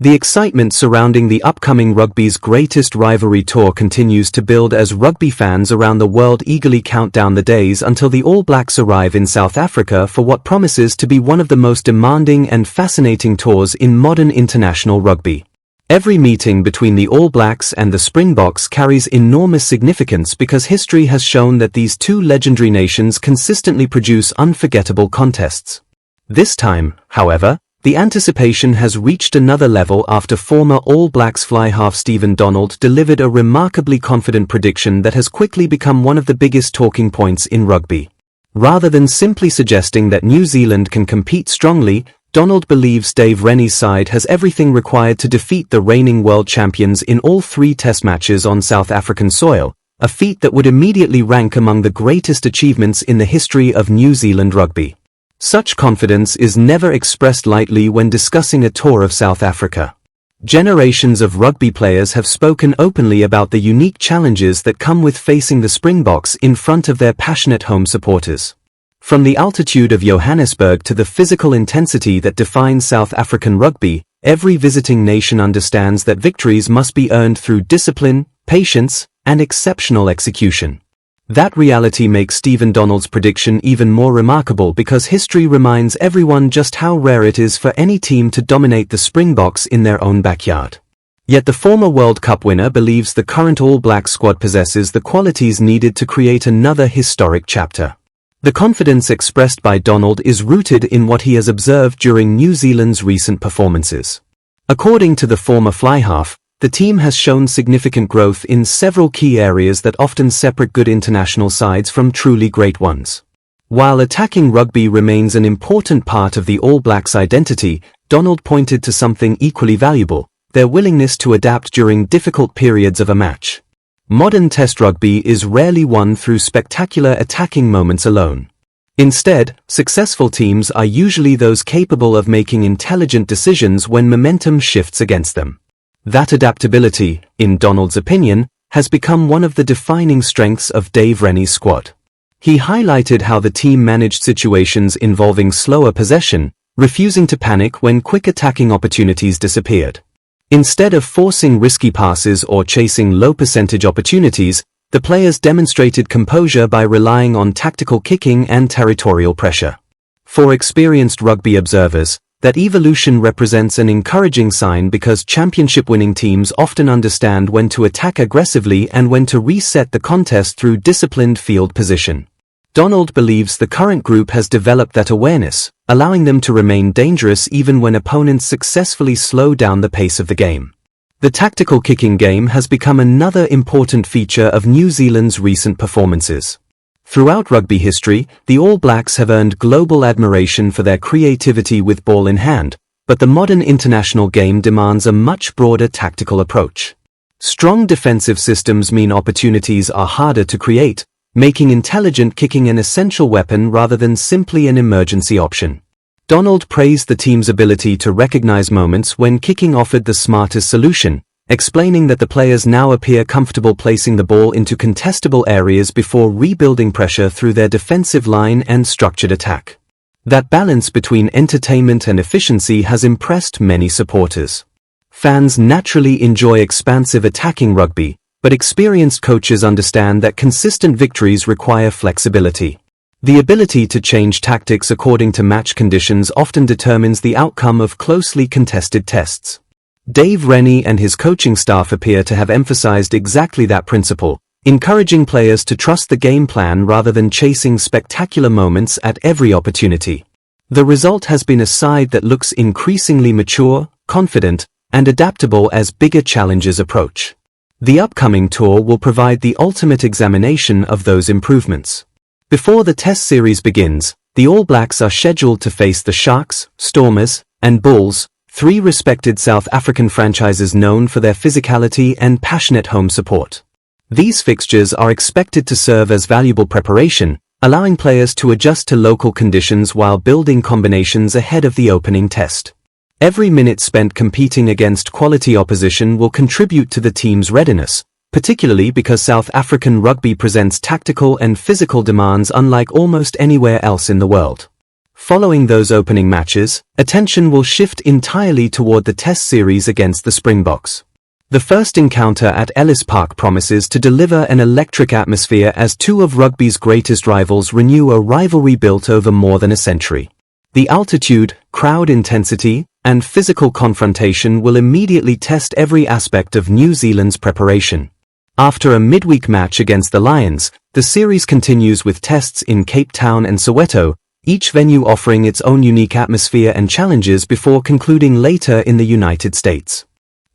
The excitement surrounding the upcoming Rugby's greatest rivalry tour continues to build as rugby fans around the world eagerly count down the days until the All Blacks arrive in South Africa for what promises to be one of the most demanding and fascinating tours in modern international rugby. Every meeting between the All Blacks and the Springboks carries enormous significance because history has shown that these two legendary nations consistently produce unforgettable contests. This time, however, the anticipation has reached another level after former All Blacks fly-half Stephen Donald delivered a remarkably confident prediction that has quickly become one of the biggest talking points in rugby. Rather than simply suggesting that New Zealand can compete strongly, Donald believes Dave Rennie's side has everything required to defeat the reigning world champions in all 3 test matches on South African soil, a feat that would immediately rank among the greatest achievements in the history of New Zealand rugby. Such confidence is never expressed lightly when discussing a tour of South Africa. Generations of rugby players have spoken openly about the unique challenges that come with facing the Springboks in front of their passionate home supporters. From the altitude of Johannesburg to the physical intensity that defines South African rugby, every visiting nation understands that victories must be earned through discipline, patience, and exceptional execution. That reality makes Stephen Donald's prediction even more remarkable because history reminds everyone just how rare it is for any team to dominate the Springboks in their own backyard. Yet the former World Cup winner believes the current All Black squad possesses the qualities needed to create another historic chapter. The confidence expressed by Donald is rooted in what he has observed during New Zealand's recent performances. According to the former fly-half, the team has shown significant growth in several key areas that often separate good international sides from truly great ones. While attacking rugby remains an important part of the All Blacks' identity, Donald pointed to something equally valuable: their willingness to adapt during difficult periods of a match. Modern Test rugby is rarely won through spectacular attacking moments alone. Instead, successful teams are usually those capable of making intelligent decisions when momentum shifts against them. That adaptability, in Donald's opinion, has become one of the defining strengths of Dave Rennie's squad. He highlighted how the team managed situations involving slower possession, refusing to panic when quick attacking opportunities disappeared. Instead of forcing risky passes or chasing low-percentage opportunities, the players demonstrated composure by relying on tactical kicking and territorial pressure. For experienced rugby observers, that evolution represents an encouraging sign because championship-winning teams often understand when to attack aggressively and when to reset the contest through disciplined field position. Donald believes the current group has developed that awareness, allowing them to remain dangerous even when opponents successfully slow down the pace of the game. The tactical kicking game has become another important feature of New Zealand's recent performances. Throughout rugby history, the All Blacks have earned global admiration for their creativity with ball in hand, but the modern international game demands a much broader tactical approach. Strong defensive systems mean opportunities are harder to create, making intelligent kicking an essential weapon rather than simply an emergency option. Donald praised the team's ability to recognize moments when kicking offered the smartest solution, explaining that the players now appear comfortable placing the ball into contestable areas before rebuilding pressure through their defensive line and structured attack. That balance between entertainment and efficiency has impressed many supporters. Fans naturally enjoy expansive attacking rugby, but experienced coaches understand that consistent victories require flexibility. The ability to change tactics according to match conditions often determines the outcome of closely contested tests. Dave Rennie and his coaching staff appear to have emphasized exactly that principle, encouraging players to trust the game plan rather than chasing spectacular moments at every opportunity. The result has been a side that looks increasingly mature, confident, and adaptable as bigger challenges approach. The upcoming tour will provide the ultimate examination of those improvements. Before the Test series begins, the All Blacks are scheduled to face the Sharks, Stormers, and Bulls, 3 respected South African franchises known for their physicality and passionate home support. These fixtures are expected to serve as valuable preparation, allowing players to adjust to local conditions while building combinations ahead of the opening test. Every minute spent competing against quality opposition will contribute to the team's readiness, particularly because South African rugby presents tactical and physical demands unlike almost anywhere else in the world. Following those opening matches, attention will shift entirely toward the Test series against the Springboks. The first encounter at Ellis Park promises to deliver an electric atmosphere as two of rugby's greatest rivals renew a rivalry built over more than a century. The altitude, crowd intensity, and physical confrontation will immediately test every aspect of New Zealand's preparation. After a midweek match against the Lions, the series continues with tests in Cape Town and Soweto, each venue offering its own unique atmosphere and challenges before concluding later in the United States.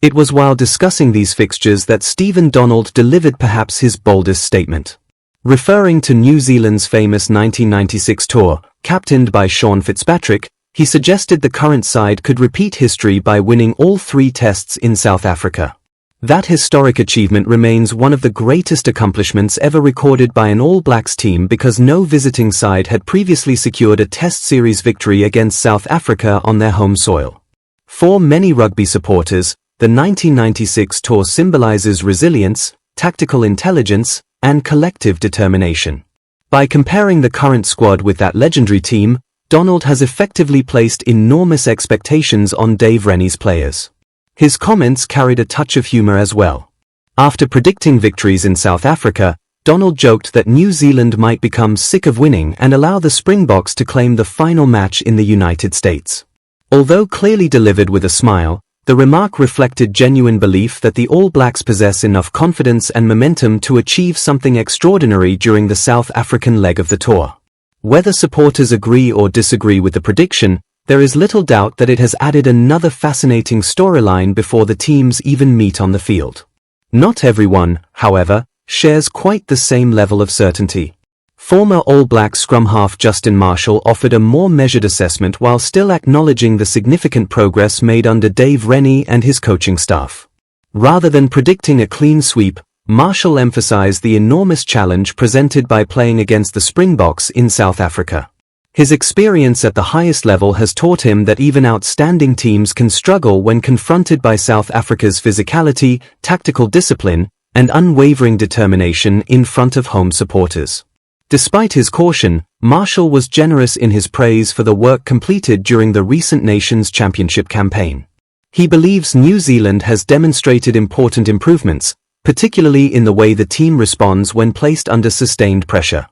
It was while discussing these fixtures that Stephen Donald delivered perhaps his boldest statement. Referring to New Zealand's famous 1996 tour, captained by Sean Fitzpatrick, he suggested the current side could repeat history by winning all 3 tests in South Africa. That historic achievement remains one of the greatest accomplishments ever recorded by an All Blacks team because no visiting side had previously secured a Test series victory against South Africa on their home soil. For many rugby supporters, the 1996 tour symbolizes resilience, tactical intelligence, and collective determination. By comparing the current squad with that legendary team, Donald has effectively placed enormous expectations on Dave Rennie's players. His comments carried a touch of humor as well. After predicting victories in South Africa, Donald joked that New Zealand might become sick of winning and allow the Springboks to claim the final match in the United States. Although clearly delivered with a smile, the remark reflected genuine belief that the All Blacks possess enough confidence and momentum to achieve something extraordinary during the South African leg of the tour. Whether supporters agree or disagree with the prediction, there is little doubt that it has added another fascinating storyline before the teams even meet on the field. Not everyone, however, shares quite the same level of certainty. Former All Black scrum half Justin Marshall offered a more measured assessment while still acknowledging the significant progress made under Dave Rennie and his coaching staff. Rather than predicting a clean sweep, Marshall emphasized the enormous challenge presented by playing against the Springboks in South Africa. His experience at the highest level has taught him that even outstanding teams can struggle when confronted by South Africa's physicality, tactical discipline, and unwavering determination in front of home supporters. Despite his caution, Marshall was generous in his praise for the work completed during the recent Nations Championship campaign. He believes New Zealand has demonstrated important improvements, particularly in the way the team responds when placed under sustained pressure.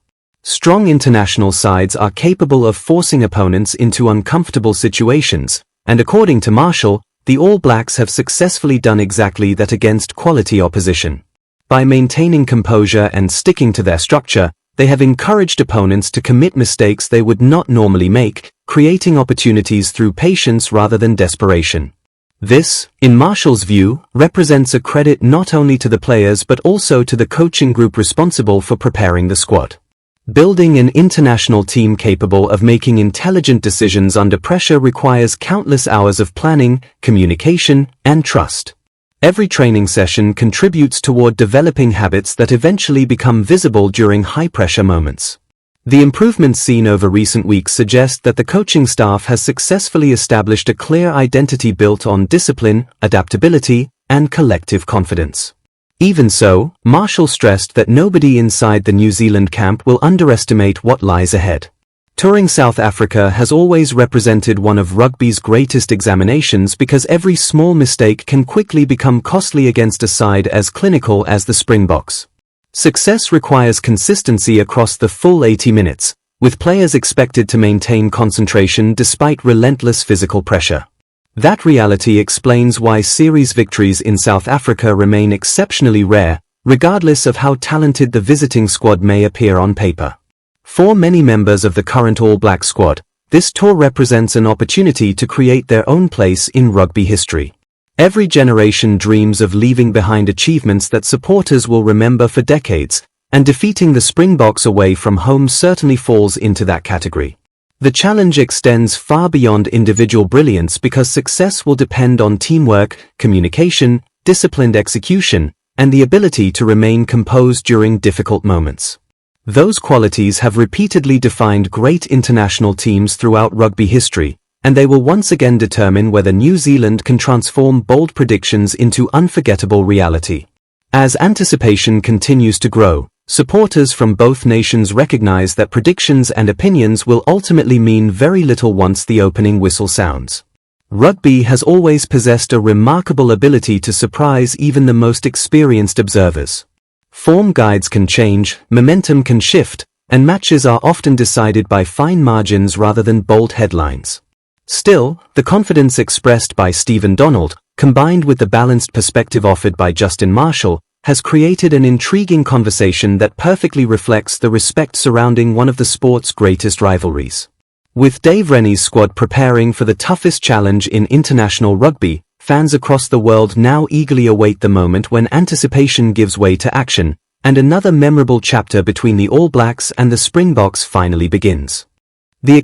Strong international sides are capable of forcing opponents into uncomfortable situations, and according to Marshall, the All Blacks have successfully done exactly that against quality opposition. By maintaining composure and sticking to their structure, they have encouraged opponents to commit mistakes they would not normally make, creating opportunities through patience rather than desperation. This, in Marshall's view, represents a credit not only to the players but also to the coaching group responsible for preparing the squad. Building an international team capable of making intelligent decisions under pressure requires countless hours of planning, communication, and trust. Every training session contributes toward developing habits that eventually become visible during high-pressure moments. The improvements seen over recent weeks suggest that the coaching staff has successfully established a clear identity built on discipline, adaptability, and collective confidence. Even so, Marshall stressed that nobody inside the New Zealand camp will underestimate what lies ahead. Touring South Africa has always represented one of rugby's greatest examinations because every small mistake can quickly become costly against a side as clinical as the Springboks. Success requires consistency across the full 80 minutes, with players expected to maintain concentration despite relentless physical pressure. That reality explains why series victories in South Africa remain exceptionally rare, regardless of how talented the visiting squad may appear on paper. For many members of the current All Black squad, this tour represents an opportunity to create their own place in rugby history. Every generation dreams of leaving behind achievements that supporters will remember for decades, and defeating the Springboks away from home certainly falls into that category. The challenge extends far beyond individual brilliance because success will depend on teamwork, communication, disciplined execution, and the ability to remain composed during difficult moments. Those qualities have repeatedly defined great international teams throughout rugby history, and they will once again determine whether New Zealand can transform bold predictions into unforgettable reality. As anticipation continues to grow, Supporters from both nations recognize that predictions and opinions will ultimately mean very little once the opening whistle sounds. Rugby has always possessed a remarkable ability to surprise even the most experienced observers. Form guides can change, momentum can shift, and matches are often decided by fine margins rather than bold headlines. Still, the confidence expressed by Stephen Donald, combined with the balanced perspective offered by Justin Marshall, has created an intriguing conversation that perfectly reflects the respect surrounding one of the sport's greatest rivalries. With Dave Rennie's squad preparing for the toughest challenge in international rugby, fans across the world now eagerly await the moment when anticipation gives way to action, and another memorable chapter between the All Blacks and the Springboks finally begins.